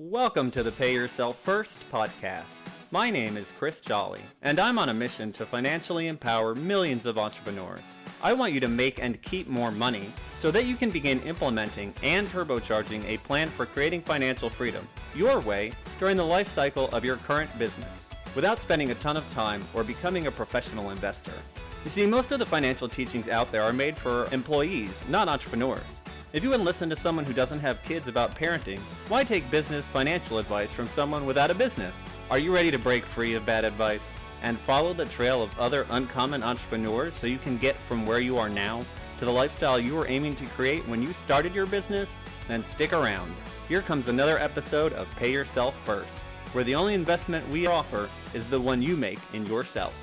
Welcome to the Pay Yourself First podcast. My name is Chris Jolly, and I'm on a mission to financially empower millions of entrepreneurs. I want you to make and keep more money so that you can begin implementing and turbocharging a plan for creating financial freedom your way during the life cycle of your current business without spending a ton of time or becoming a professional investor. You see, most of the financial teachings out there are made for employees, not entrepreneurs. If you wouldn't listen to someone who doesn't have kids about parenting, why take business financial advice from someone without a business? Are you ready to break free of bad advice and follow the trail of other uncommon entrepreneurs so you can get from where you are now to the lifestyle you were aiming to create when you started your business? Then stick around. Here comes another episode of Pay Yourself First, where the only investment we offer is the one you make in yourself.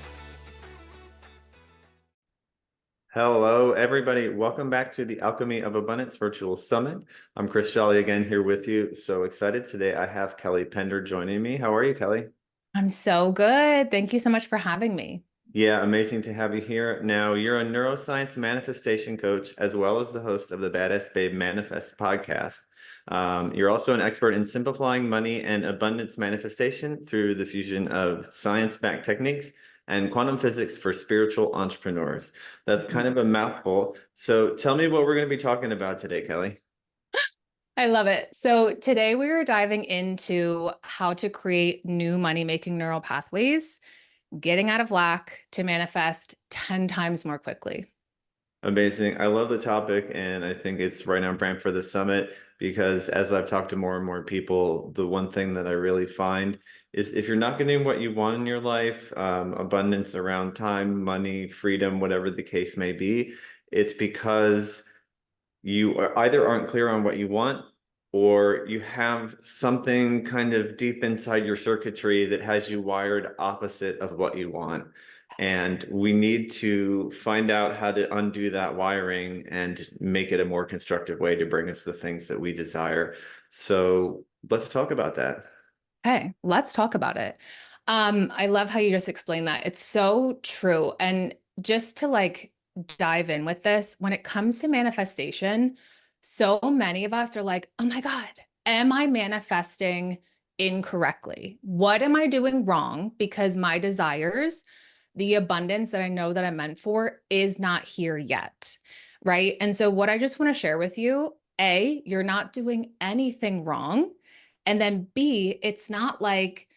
Hello, everybody. Welcome back to the Alchemy of Abundance Virtual Summit. I'm Chris Jolly again here with you. So excited. Today I have Kelly Pender joining me. How are you, Kelly? I'm so good. Thank you so much for having me. Yeah, amazing to have you here. Now, you're a neuroscience manifestation coach, as well as the host of the Badass Babe Manifest podcast. You're also an expert in simplifying money and abundance manifestation through the fusion of science-backed techniques and quantum physics for spiritual entrepreneurs. That's kind of a mouthful. So tell me what we're going to be talking about today, Kelly. I love it. So today we are diving into how to create new money-making neural pathways, getting out of lack to manifest 10 times more quickly. Amazing. I love the topic, and I think it's right on brand for the summit because as I've talked to more and more people, the one thing that I really find is if you're not getting what you want in your life, abundance around time, money, freedom, whatever the case may be, it's because you either aren't clear on what you want or you have something kind of deep inside your circuitry that has you wired opposite of what you want. And we need to find out how to undo that wiring and make it a more constructive way to bring us the things that we desire. So let's talk about that. Okay, let's talk about it. I love how you just explained that. It's so true. And just to dive in with this, when it comes to manifestation, so many of us are like, oh my God, am I manifesting incorrectly? What am I doing wrong? Because my desires, the abundance that I know that I'm meant for, is not here yet. Right. And so, what I just want to share with you, A, you're not doing anything wrong. And then B, it's not like,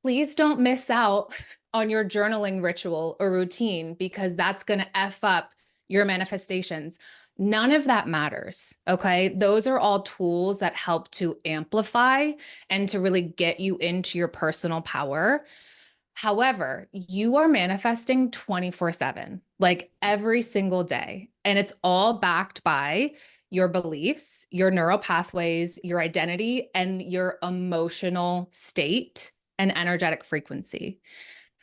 please don't miss out on your journaling ritual or routine because that's going to F up your manifestations. None of that matters. Okay. Those are all tools that help to amplify and to really get you into your personal power. However, you are manifesting 24/7, like every single day. And it's all backed by your beliefs, your neural pathways, your identity, and your emotional state and energetic frequency,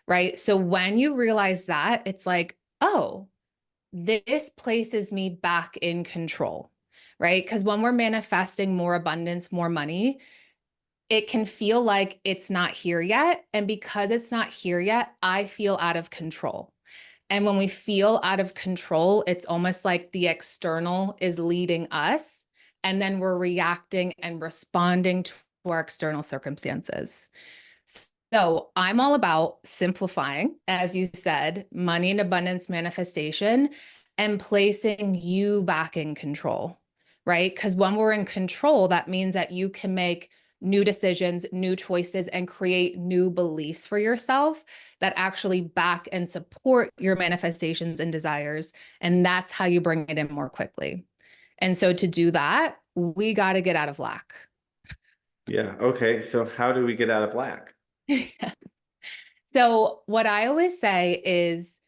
right? So when you realize that, it's like, oh, this places me back in control, right? Because when we're manifesting more abundance, more money, it can feel like it's not here yet. And because it's not here yet, I feel out of control. And when we feel out of control, it's almost like the external is leading us. And then we're reacting and responding to our external circumstances. So I'm all about simplifying, as you said, money and abundance manifestation and placing you back in control, right? Because when we're in control, that means that you can make new decisions, new choices, and create new beliefs for yourself that actually back and support your manifestations and desires. And that's how you bring it in more quickly. And so to do that, we got to get out of lack. Yeah. Okay. So how do we get out of lack? So what I always say is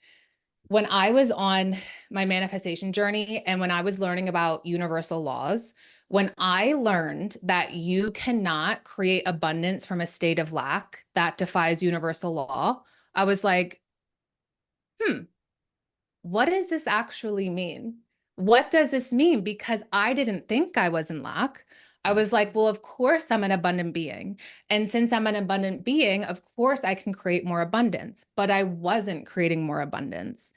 when I was on my manifestation journey and when I was learning about universal laws, when I learned that you cannot create abundance from a state of lack that defies universal law, I was like, what does this actually mean? What does this mean? Because I didn't think I was in lack. I was like, well, of course I'm an abundant being. And since I'm an abundant being, of course I can create more abundance, but I wasn't creating more abundance.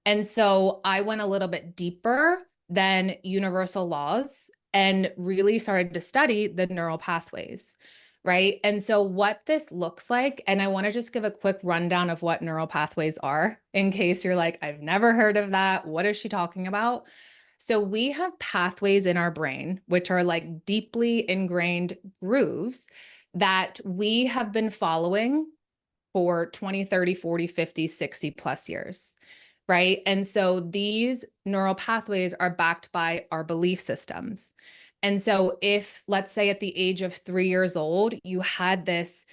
And so I went a little bit deeper than universal laws and really started to study the neural pathways, right? And so what this looks like, and I want to just give a quick rundown of what neural pathways are in case you're like, I've never heard of that. What is she talking about? So we have pathways in our brain, which are like deeply ingrained grooves that we have been following for 20, 30, 40, 50, 60 plus years, right? And so these neural pathways are backed by our belief systems. And so if, let's say at the age of 3 years old, you had this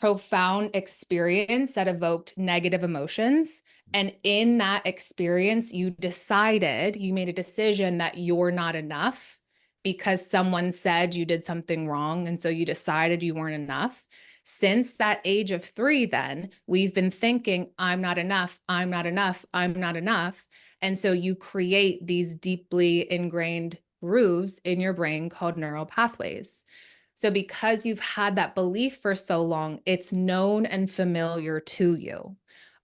profound experience that evoked negative emotions, and in that experience, you made a decision that you're not enough because someone said you did something wrong. And so you decided you weren't enough. Since that age of 3, then we've been thinking, I'm not enough, I'm not enough, I'm not enough. And so you create these deeply ingrained grooves in your brain called neural pathways. So because you've had that belief for so long, it's known and familiar to you.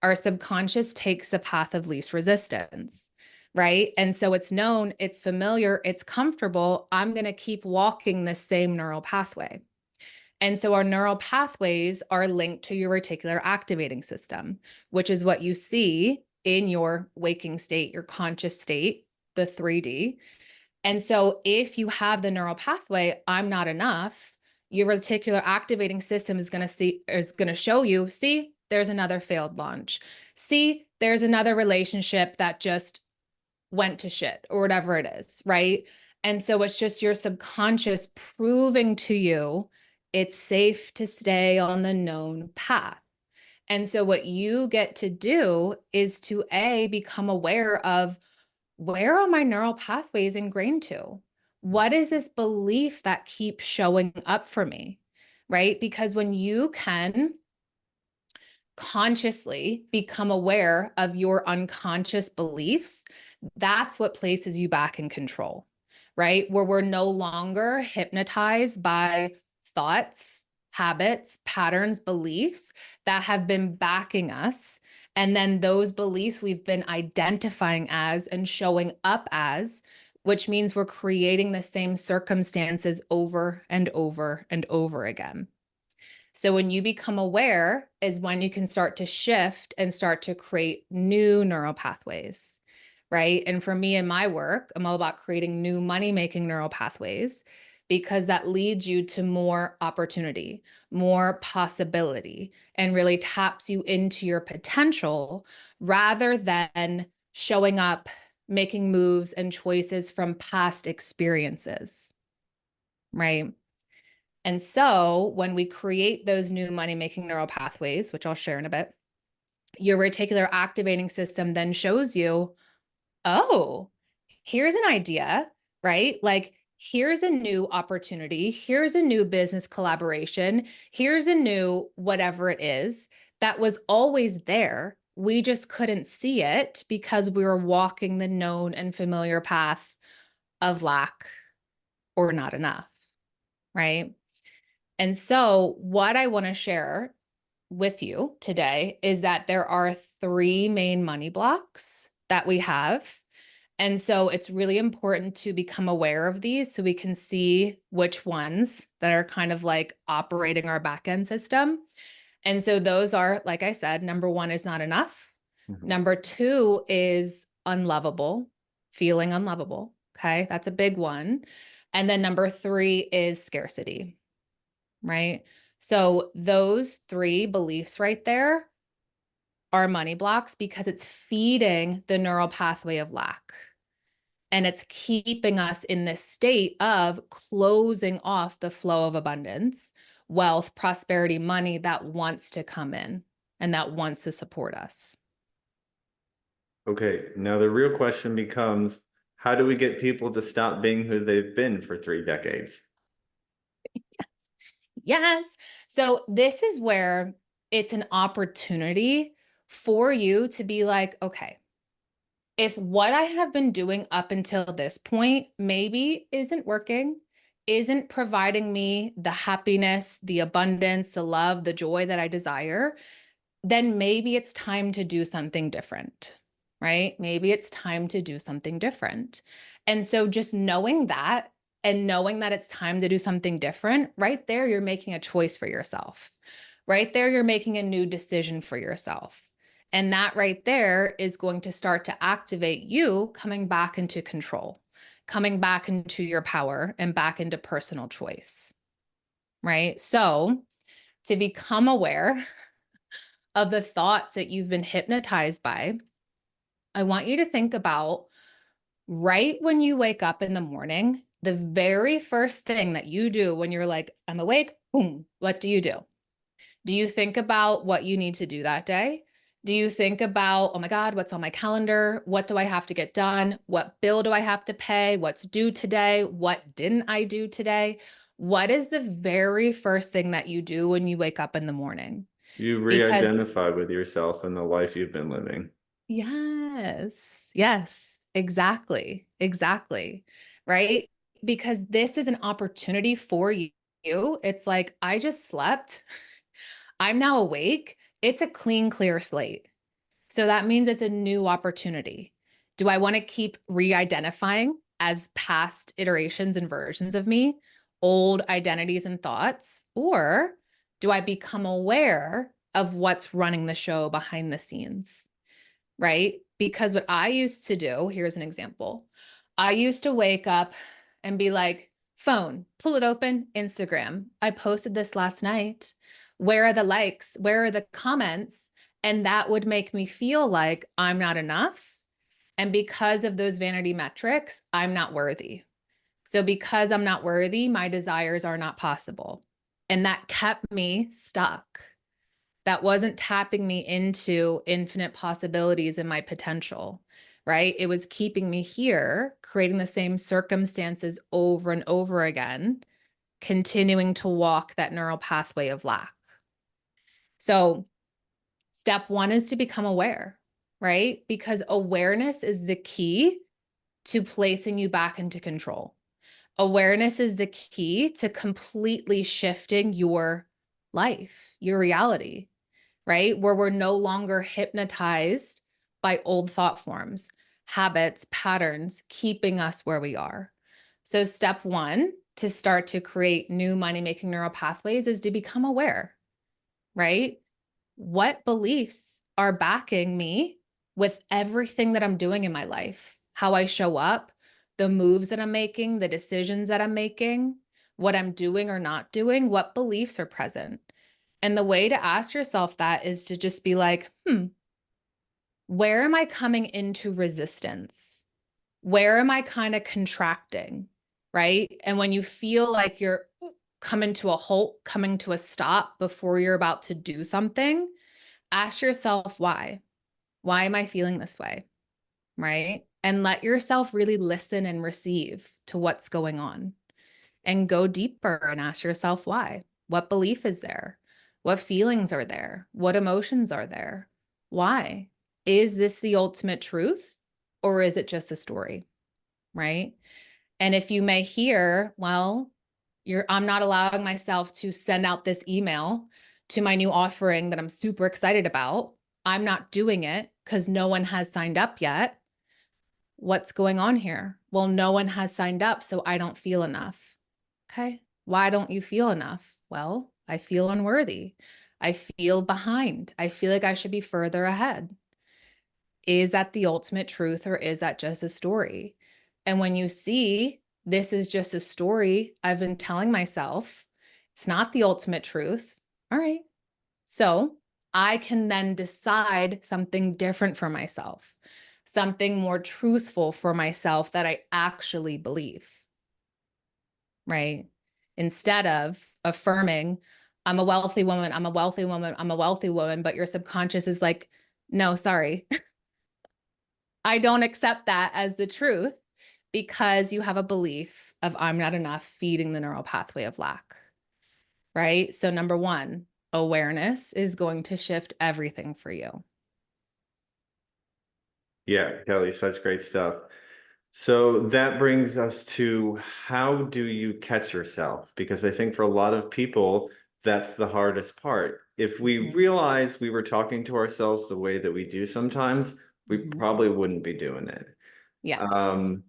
Our subconscious takes the path of least resistance, right? And so it's known, it's familiar, it's comfortable. I'm going to keep walking this same neural pathway. And so our neural pathways are linked to your reticular activating system, which is what you see in your waking state, your conscious state, the 3D. And so if you have the neural pathway, I'm not enough, your reticular activating system is going to show you, see, there's another failed launch. See, there's another relationship that just went to shit or whatever it is, right? And so it's just your subconscious proving to you it's safe to stay on the known path. And so what you get to do is to become aware of, where are my neural pathways ingrained to? What is this belief that keeps showing up for me, right? Because when you can consciously become aware of your unconscious beliefs, that's what places you back in control, right? Where we're no longer hypnotized by thoughts, habits, patterns, beliefs that have been backing us. And then those beliefs we've been identifying as and showing up as, which means we're creating the same circumstances over and over and over again. So when you become aware is when you can start to shift and start to create new neural pathways, right? And for me in my work, I'm all about creating new money-making neural pathways because that leads you to more opportunity, more possibility, and really taps you into your potential rather than showing up, making moves and choices from past experiences, right? And so when we create those new money-making neural pathways, which I'll share in a bit, your reticular activating system then shows you, oh, here's an idea, right? Like, here's a new opportunity. Here's a new business collaboration. Here's a new whatever it is that was always there. We just couldn't see it because we were walking the known and familiar path of lack or not enough, right? And so what I want to share with you today is that there are 3 main money blocks that we have. And so it's really important to become aware of these so we can see which ones that are kind of like operating our backend system. And so those are, like I said, number 1 is not enough. Mhm. Number 2 is unlovable, feeling unlovable. Okay, that's a big one. And then number 3 is scarcity, right? So those 3 beliefs right there are money blocks because it's feeding the neural pathway of lack. And it's keeping us in this state of closing off the flow of abundance, wealth, prosperity, money that wants to come in and that wants to support us. Okay, now the real question becomes, how do we get people to stop being who they've been for 3 decades? Yes. So this is where it's an opportunity for you to be like, okay, if what I have been doing up until this point maybe isn't working, isn't providing me the happiness, the abundance, the love, the joy that I desire, then maybe it's time to do something different, right? Maybe it's time to do something different. And so just knowing that and knowing that it's time to do something different, right there, you're making a choice for yourself. Right there, you're making a new decision for yourself. And that right there is going to start to activate you coming back into control, coming back into your power and back into personal choice. Right. So to become aware of the thoughts that you've been hypnotized by, I want you to think about right when you wake up in the morning, the very first thing that you do when you're like, I'm awake, boom, what do you do? Do you think about what you need to do that day? Do you think about, oh my God, what's on my calendar? What do I have to get done? What bill do I have to pay? What's due today? What didn't I do today? What is the very first thing that you do when you wake up in the morning? You Because re-identify with yourself and the life you've been living. yes, yes, exactly, exactly, right? Because this is an opportunity for you. It's like, I just slept. I'm now awake. It's a clean, clear slate. So that means it's a new opportunity. Do I want to keep re-identifying as past iterations and versions of me, old identities and thoughts? Or do I become aware of what's running the show behind the scenes? Right? Because what I used to do, here's an example. I used to wake up and be like, phone, pull it open, Instagram. I posted this last night. Where are the likes? Where are the comments? And that would make me feel like I'm not enough. And because of those vanity metrics, I'm not worthy. So because I'm not worthy, my desires are not possible. And that kept me stuck. That wasn't tapping me into infinite possibilities and my potential, right? It was keeping me here, creating the same circumstances over and over again, continuing to walk that neural pathway of lack. So, step one is to become aware, right? Because awareness is the key to placing you back into control. Awareness is the key to completely shifting your life, your reality, right? Where we're no longer hypnotized by old thought forms, habits, patterns, keeping us where we are. So, step one to start to create new money making neural pathways is to become aware, right? What beliefs are backing me with everything that I'm doing in my life, how I show up, the moves that I'm making, the decisions that I'm making, what I'm doing or not doing, what beliefs are present. And the way to ask yourself that is to just be like, where am I coming into resistance? Where am I kind of contracting? Right. And when you feel like you're coming to a halt, coming to a stop before you're about to do something, ask yourself why. Why am I feeling this way? Right. And let yourself really listen and receive to what's going on and go deeper and ask yourself why. What belief is there? What feelings are there? What emotions are there? Why? Is this the ultimate truth or is it just a story? Right. And if you may hear, well, I'm not allowing myself to send out this email to my new offering that I'm super excited about. I'm not doing it because no one has signed up yet. What's going on here? Well, no one has signed up, so I don't feel enough. Okay. Why don't you feel enough? Well, I feel unworthy. I feel behind. I feel like I should be further ahead. Is that the ultimate truth or is that just a story? And when you see this is just a story I've been telling myself, it's not the ultimate truth. All right. So I can then decide something different for myself, something more truthful for myself that I actually believe, right? Instead of affirming, I'm a wealthy woman, I'm a wealthy woman, I'm a wealthy woman, but your subconscious is like, no, sorry, I don't accept that as the truth because you have a belief of I'm not enough feeding the neural pathway of lack, right? So, number one, awareness is going to shift everything for you. Yeah, Kelly, such great stuff. So that brings us to how do you catch yourself? Because I think for a lot of people, that's the hardest part. If we Mhm. realize we were talking to ourselves the way that we do sometimes, we Mhm. probably wouldn't be doing it. Yeah. Um,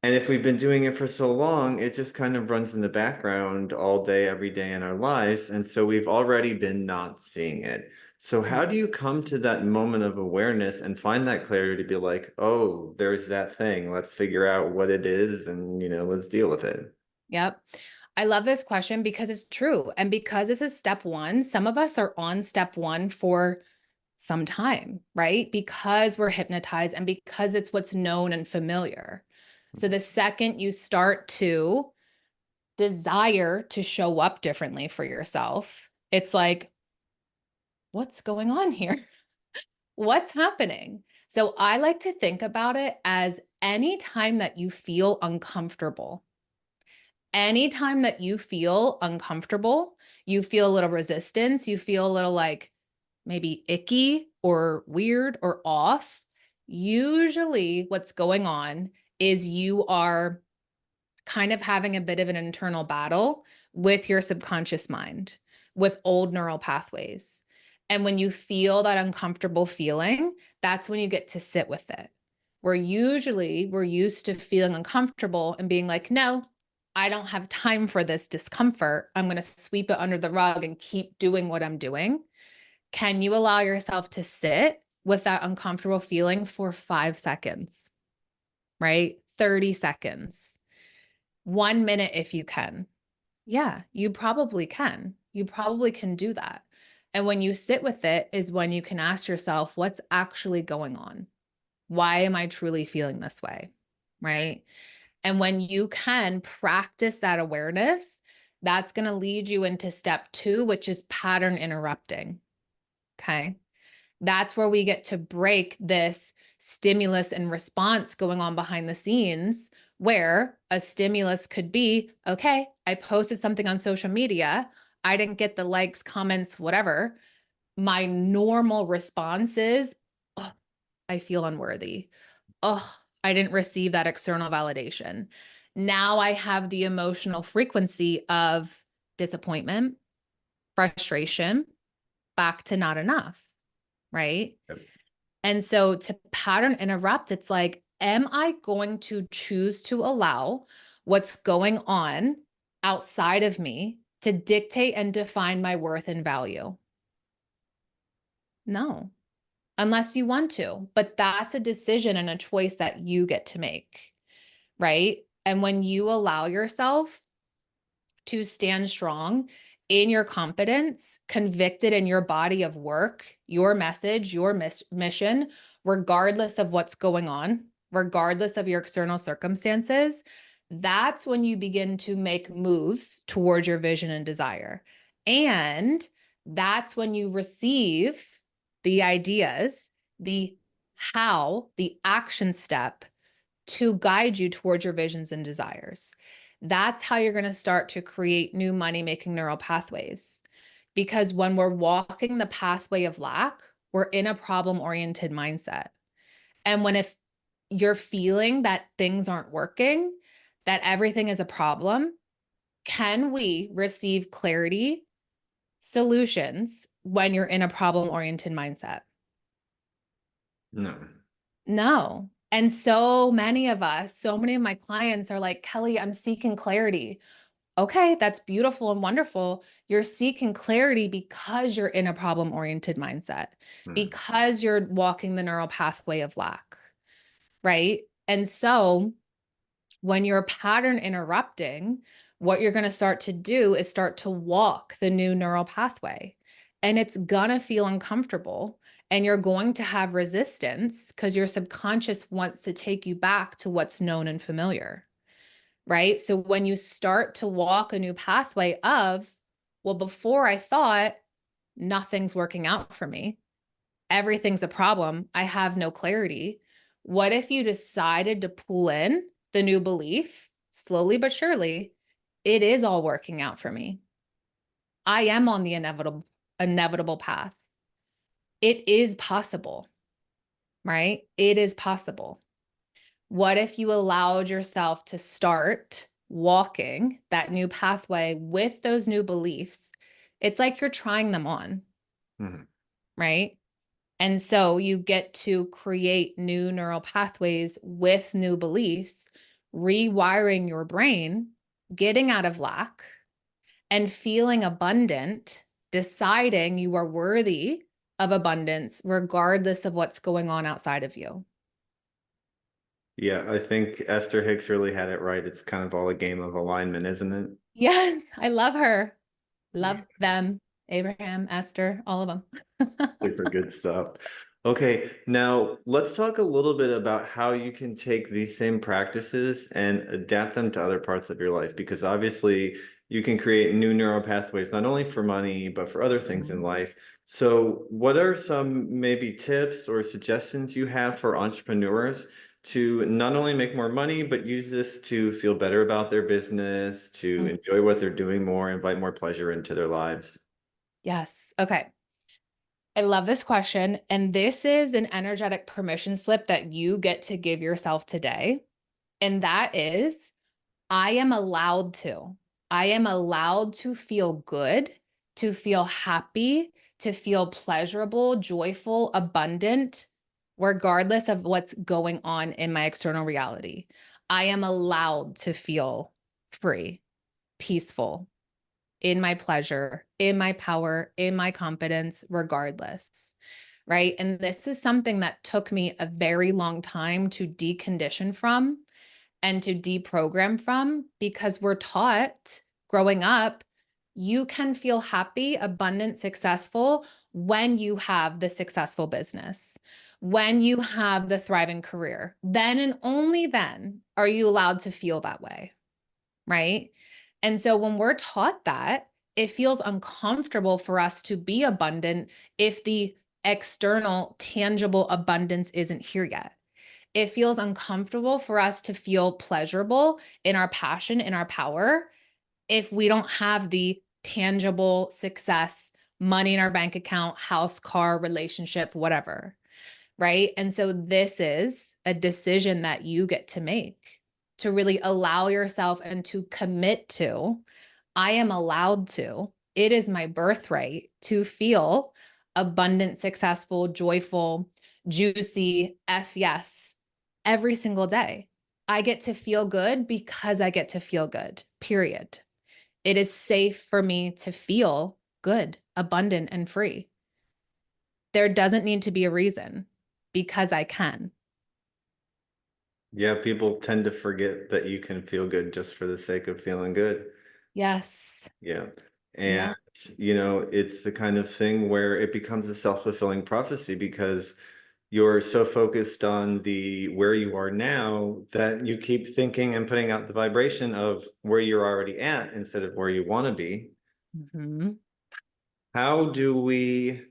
And if we've been doing it for so long, it just kind of runs in the background all day, every day in our lives. And so we've already been not seeing it. So how do Mhm. you come to that moment of awareness and find that clarity to be like, oh, there's that thing. Let's figure out what it is and, let's deal with it. Yep. I love this question because it's true. And because this is step one, some of us are on step one for some time, right? Because we're hypnotized and because it's what's known and familiar. So the second you start to desire to show up differently for yourself, it's like, what's going on here? What's happening? So I like to think about it as any time that you feel uncomfortable. Anytime that you feel uncomfortable, you feel a little resistance, you feel a little like maybe icky or weird or off, usually what's going on is you are kind of having a bit of an internal battle with your subconscious mind, with old neural pathways. And when you feel that uncomfortable feeling, that's when you get to sit with it. Where usually we're used to feeling uncomfortable and being like, no, I don't have time for this discomfort. I'm going to sweep it under the rug and keep doing what I'm doing. Can you allow yourself to sit with that uncomfortable feeling for 5 seconds, right? 30 seconds, 1 minute if you can. Yeah, you probably can. You probably can do that. And when you sit with it is when you can ask yourself, what's actually going on? Why am I truly feeling this way? Right. And when you can practice that awareness, that's going to lead you into step two, which is pattern interrupting. Okay. That's where we get to break this stimulus and response going on behind the scenes, where a stimulus could be, okay, I posted something on social media. I didn't get the likes, comments, whatever. My normal response is, oh, I feel unworthy. Oh, I didn't receive that external validation. Now I have the emotional frequency of disappointment, frustration, back to not enough, right? Yep. And so to pattern interrupt, it's like, am I going to choose to allow what's going on outside of me to dictate and define my worth and value? No, unless you want to. But that's a decision and a choice that you get to make, right? And when you allow yourself to stand strong in your competence, convicted in your body of work, your message, your mission, regardless of what's going on, regardless of your external circumstances, that's when you begin to make moves towards your vision and desire. And that's when you receive the ideas, the how, the action step to guide you towards your visions and desires. That's how you're going to start to create new money making neural pathways. Because when we're walking the pathway of lack, we're in a problem oriented mindset. And if you're feeling that things aren't working, that everything is a problem, can we receive clarity, solutions when you're in a problem oriented mindset? No. No. And so many of us, so many of my clients are like, Kelly, I'm seeking clarity. Okay, that's beautiful and wonderful. You're seeking clarity because you're in a problem oriented mindset, Mm. because you're walking the neural pathway of lack, right? And so when you're pattern interrupting, what you're going to start to do is start to walk the new neural pathway. And it's going to feel uncomfortable. And you're going to have resistance because your subconscious wants to take you back to what's known and familiar, right? So when you start to walk a new pathway of, well, before I thought nothing's working out for me, everything's a problem, I have no clarity. What if you decided to pull in the new belief slowly but surely? It is all working out for me. I am on the inevitable path. It is possible, right? It is possible. What if you allowed yourself to start walking that new pathway with those new beliefs? It's like you're trying them on, Mhm. right? And so you get to create new neural pathways with new beliefs rewiring your brain, getting out of lack, and feeling abundant, deciding you are worthy of abundance, regardless of what's going on outside of you. Yeah, I think Esther Hicks really had it right. It's kind of all a game of alignment, isn't it? Yes, I love her. Yeah. Love them. Abraham, Esther, all of them. Super good stuff. Okay, now let's talk a little bit about how you can take these same practices and adapt them to other parts of your life, because obviously you can create new neural pathways, not only for money, but for other things in life. So, what are some maybe tips or suggestions you have for entrepreneurs to not only make more money, but use this to feel better about their business, to Mm, enjoy what they're doing more, invite more pleasure into their lives? yes. Okay. I love this question. And this is an energetic permission slip that you get to give yourself today. And that is, I am allowed to. I am allowed to feel good, to feel happy, to feel pleasurable, joyful, abundant, regardless of what's going on in my external reality. I am allowed to feel free, peaceful, in my pleasure, in my power, in my confidence, regardless. Right. And this is something that took me a very long time to decondition from and to deprogram from, because we're taught growing up, you can feel happy, abundant, successful when you have the successful business, when you have the thriving career. Then and only then are you allowed to feel that way. Right. And so when we're taught that, it feels uncomfortable for us to be abundant if the external, tangible abundance isn't here yet. It feels uncomfortable for us to feel pleasurable in our passion, in our power, if we don't have the tangible success, money in our bank account, house, car, relationship, whatever. Right. And so this is a decision that you get to make, to really allow yourself and to commit to, I am allowed to, it is my birthright to feel abundant, successful, joyful, juicy, F yes, every single day. I get to feel good because I get to feel good, period. It is safe for me to feel good, abundant, and free. There doesn't need to be a reason, because I can. Yeah, people tend to forget that you can feel good just for the sake of feeling good. Yes. Yeah. And, Yeah. it's the kind of thing where it becomes a self-fulfilling prophecy because you're so focused on the where you are now that you keep thinking and putting out the vibration of where you're already at instead of where you want to be. Mhm. How do we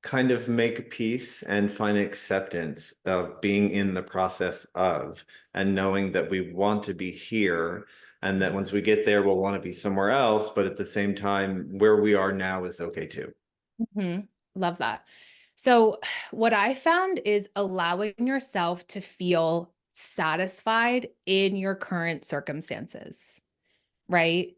kind of make peace and find acceptance of being in the process of, and knowing that we want to be here and that once we get there we'll want to be somewhere else, but at the same time where we are now is okay too? Mhm. Love that. So, what I found is allowing yourself to feel satisfied in your current circumstances, right?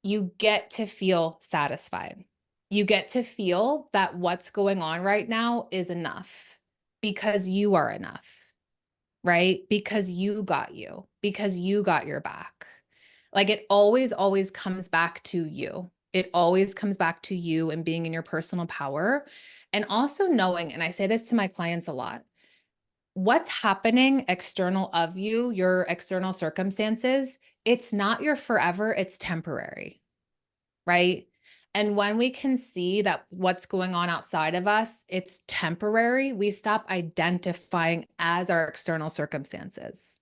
You get to feel satisfied. You get to feel that what's going on right now is enough, because you are enough, right? Because you got your back. Like, it always, always comes back to you. It always comes back to you and being in your personal power. And also knowing, and I say this to my clients a lot, what's happening external of you, your external circumstances, it's not your forever, it's temporary, right? And when we can see that what's going on outside of us, it's temporary, we stop identifying as our external circumstances.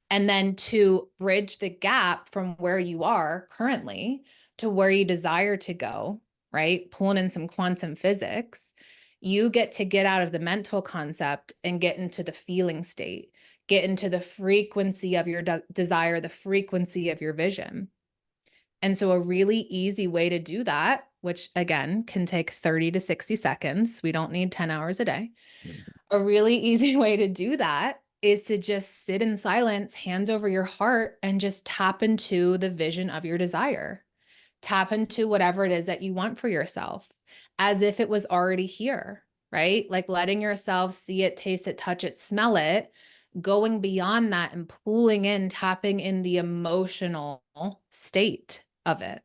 And then to bridge the gap from where you are currently to where you desire to go, right? Pulling in some quantum physics, you get to get out of the mental concept and get into the feeling state, get into the frequency of your desire, the frequency of your vision. And so, a really easy way to do that, which again can take 30 to 60 seconds, we don't need 10 hours a day. A really easy way to do that is to just sit in silence, hands over your heart, and just tap into the vision of your desire. Tap into whatever it is that you want for yourself as if it was already here, right? Like letting yourself see it, taste it, touch it, smell it, going beyond that and pulling in, tapping in the emotional state of it.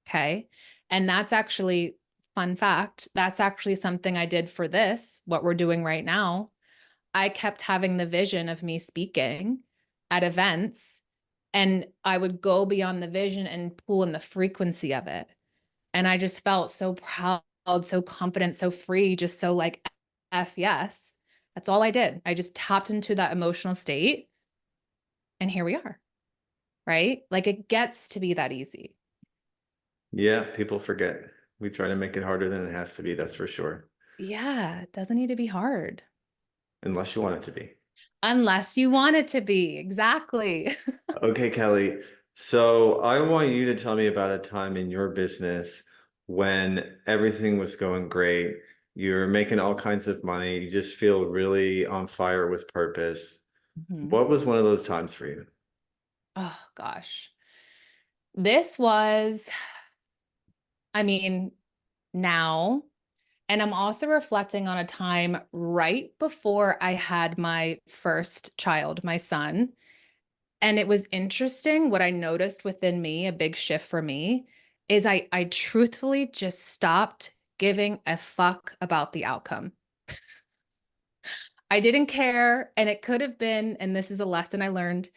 Okay. And that's actually, fun fact, that's actually something I did for this, what we're doing right now. I kept having the vision of me speaking at events, and I would go beyond the vision and pull in the frequency of it. And I just felt so proud, so confident, so free, just so like, F yes. That's all I did. I just tapped into that emotional state, and here we are, right? Like it gets to be that easy. Yeah, people forget. We try to make it harder than it has to be, that's for sure. Yeah, it doesn't need to be hard. Unless you want it to be. Unless you want it to be. Exactly. Okay, Kelly. So I want you to tell me about a time in your business when everything was going great. You're making all kinds of money. You just feel really on fire with purpose. Mhm. What was one of those times for you? Oh gosh. This was, I mean, now, and I'm also reflecting on a time right before I had my first child, my son. And it was interesting what I noticed within me, a big shift for me, is I truthfully just stopped giving a fuck about the outcome. I didn't care. And it could have been, and this is a lesson I learned.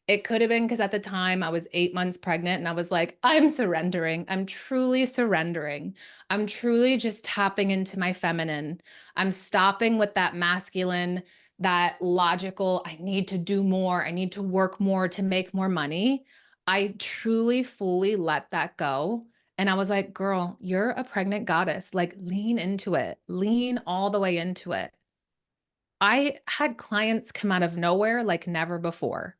It could have been because at the time I was 8 months pregnant and I was like, I'm surrendering. I'm truly surrendering. I'm truly just tapping into my feminine. I'm stopping with that masculine, that logical, I need to do more. I need to work more to make more money. I truly, fully let that go. And I was like, girl, you're a pregnant goddess. Like, lean into it, lean all the way into it. I had clients come out of nowhere like never before.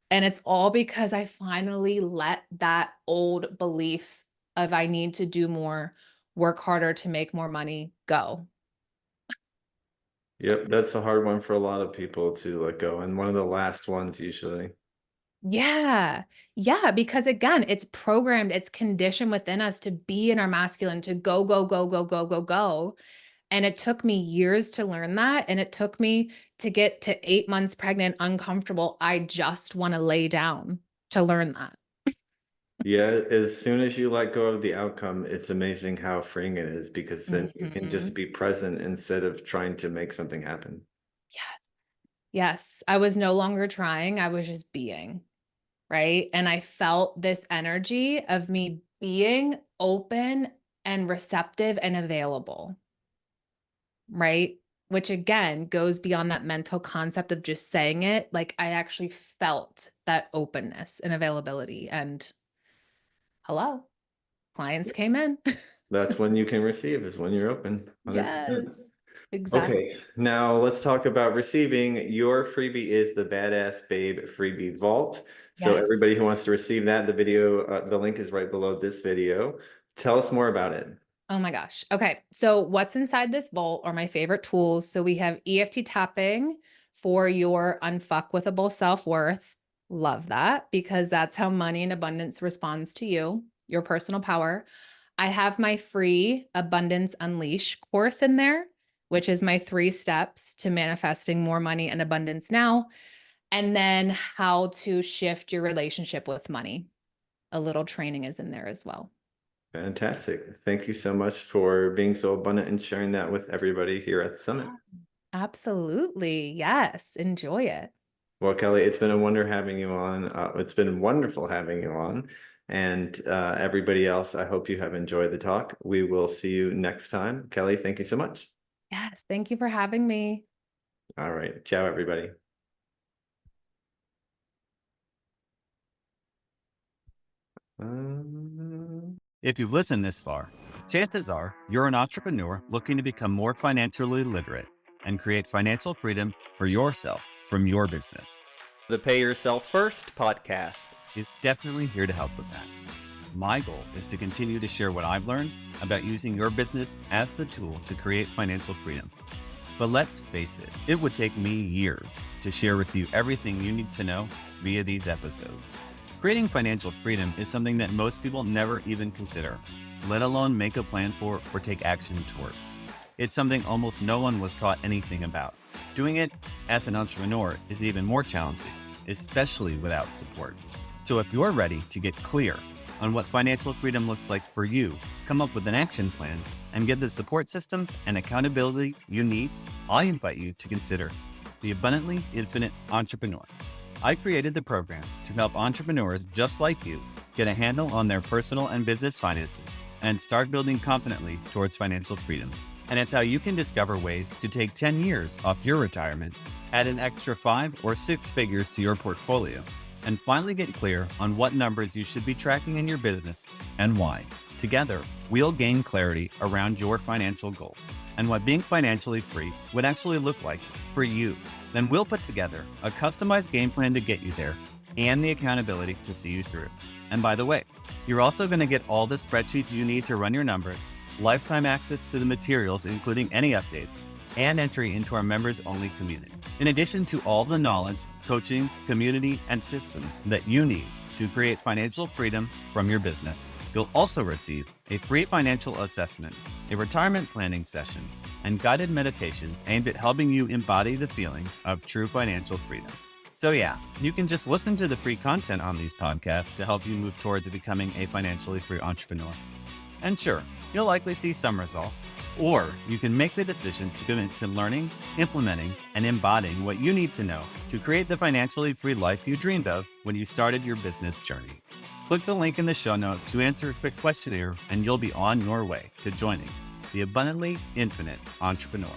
And it's all because I finally let that old belief of I need to do more, work harder to make more money go. Yep, that's a hard one for a lot of people to let go, and one of the last ones usually. Yeah. Yeah. Because again, it's programmed, it's conditioned within us to be in our masculine, to go, go, go, go, go, go, go. And it took me years to learn that. And it took me to get to 8 months pregnant, uncomfortable. I just want to lay down to learn that. Yeah, as soon as you let go of the outcome, it's amazing how freeing it is because then you can just Mhm. be present instead of trying to make something happen. Yes. Yes. I was no longer trying. I was just being, right? And I felt this energy of me being open and receptive and available, right? Which again goes beyond that mental concept of just saying it. Like I actually felt that openness and availability. And hello, clients came in. That's when you can receive, is when you're open, Yes, 100%. exactly. Okay, now let's talk about receiving. Your freebie is the Badass Babe Freebie Vault. So Yes. everybody who wants to receive that, the video, the link is right below this video. Tell us more about it. Oh my gosh. Okay. So what's inside this vault are my favorite tools. So we have EFT tapping for your unfuckwithable self-worth. Love that because that's how money and abundance responds to you, your personal power. I have my free Abundance Unleash course in there, which is my 3 steps to manifesting more money and abundance now. And then how to shift your relationship with money. A little training is in there as well. Fantastic. Thank you so much for being so abundant and sharing that with everybody here at the summit. Absolutely. Yes. Enjoy it. Well, Kelly, it's been a wonder having you on. It's been wonderful having you on. And everybody else, I hope you have enjoyed the talk. We will see you next time. Kelly, thank you so much. Yes. Thank you for having me. All right. Ciao, everybody. If you've listened this far, chances are you're an entrepreneur looking to become more financially literate and create financial freedom for yourself from your business. The Pay Yourself First podcast. It's definitely here to help with that. My goal is to continue to share what I've learned about using your business as the tool to create financial freedom. But let's face it, it would take me years to share with you everything you need to know via these episodes. Creating financial freedom is something that most people never even consider, let alone make a plan for or take action towards. It's something almost no one was taught anything about. Doing it as an entrepreneur is even more challenging, especially without support. So if you're ready to get clear on what financial freedom looks like for you, come up with an action plan, and get the support systems and accountability you need, I invite you to consider the Abundantly Infinite Entrepreneur. I created the program to help entrepreneurs just like you get a handle on their personal and business finances and start building confidently towards financial freedom. And it's how you can discover ways to take 10 years off your retirement, add an extra 5 or 6 figures to your portfolio, and finally get clear on what numbers you should be tracking in your business and why. Together, we'll gain clarity around your financial goals and what being financially free would actually look like for you. Then we'll put together a customized game plan to get you there and the accountability to see you through. And by the way, you're also going to get all the spreadsheets you need to run your numbers, lifetime access to the materials, including any updates, and entry into our members-only community. In addition to all the knowledge, coaching, community, and systems that you need to create financial freedom from your business, you'll also receive a free financial assessment, a retirement planning session, and guided meditation aimed at helping you embody the feeling of true financial freedom. So yeah, you can just listen to the free content on these podcasts to help you move towards becoming a financially free entrepreneur. And sure, you'll likely see some results, or you can make the decision to commit to learning, implementing, and embodying what you need to know to create the financially free life you dreamed of when you started your business journey. Click the link in the show notes to answer a quick questionnaire, and you'll be on your way to joining the Abundantly Infinite Entrepreneur.